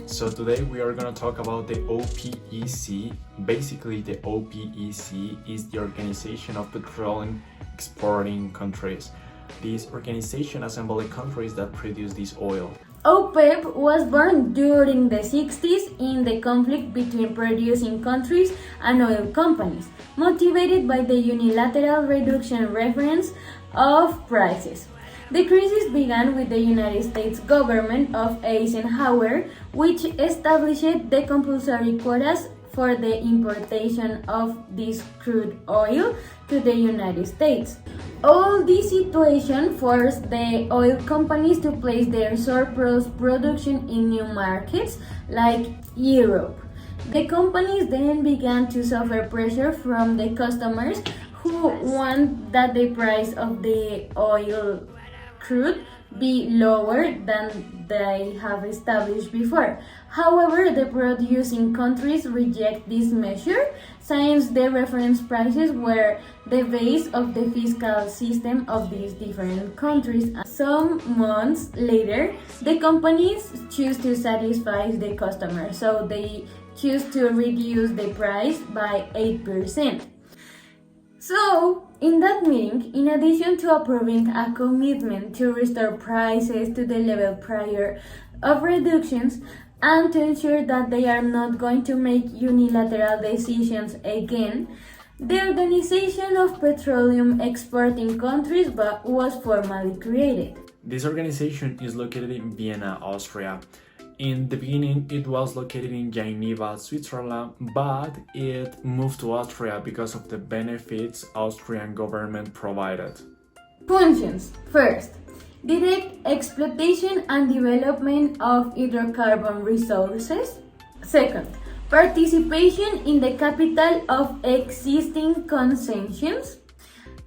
So today we are going to talk about the OPEC. Basically, the OPEC is the Organization of Petroleum Exporting Countries. This organization assembles countries that produce this oil. OPEC was born during the 60s in the conflict between producing countries and oil companies, motivated by the unilateral reduction reference of prices. The crisis began with the United States government of Eisenhower, which established the compulsory quotas for the importation of this crude oil to the United States. All this situation forced the oil companies to place their surplus production in new markets like Europe. The companies then began to suffer pressure from the customers who want that the price of the oil crude be lower than they have established before. However, the producing countries reject this measure since the reference prices were the base of the fiscal system of these different countries. Some months later, the companies choose to satisfy the customer, so they choose to reduce the price by 8%. So, in that meeting, in addition to approving a commitment to restore prices to the level prior of reductions and to ensure that they are not going to make unilateral decisions again, the Organization of Petroleum Exporting Countries was formally created. This organization is located in Vienna, Austria. In the beginning, it was located in Geneva, Switzerland, but it moved to Austria because of the benefits Austrian government provided. Functions. First, direct exploitation and development of hydrocarbon resources. Second, participation in the capital of existing concessions.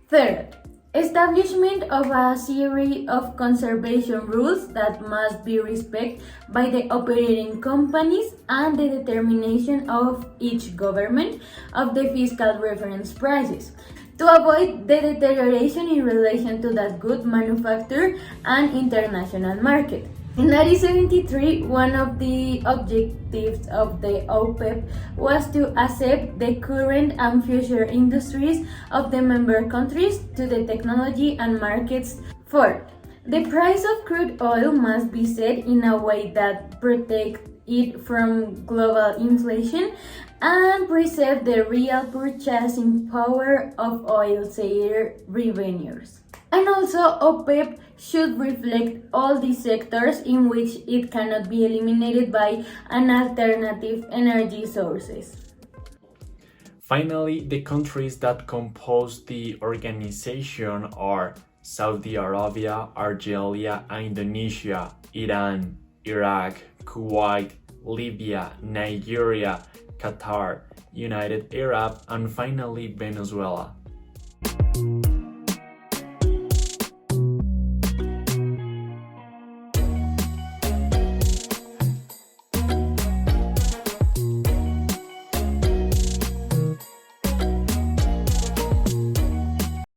Third, establishment of a series of conservation rules that must be respected by the operating companies and the determination of each government of the fiscal reference prices to avoid the deterioration in relation to that good manufactured and international market. In 1973, one of the objectives of the OPEC was to accept the current and future industries of the member countries to the technology and markets. Fourth, the price of crude oil must be set in a way that protects it from global inflation and preserve the real purchasing power of oil sale revenues. And also, OPEC should reflect all the sectors in which it cannot be eliminated by an alternative energy sources. Finally, the countries that compose the organization are Saudi Arabia, Algeria, Indonesia, Iran, Iraq, Kuwait, Libya, Nigeria, Qatar, United Arab, and finally Venezuela.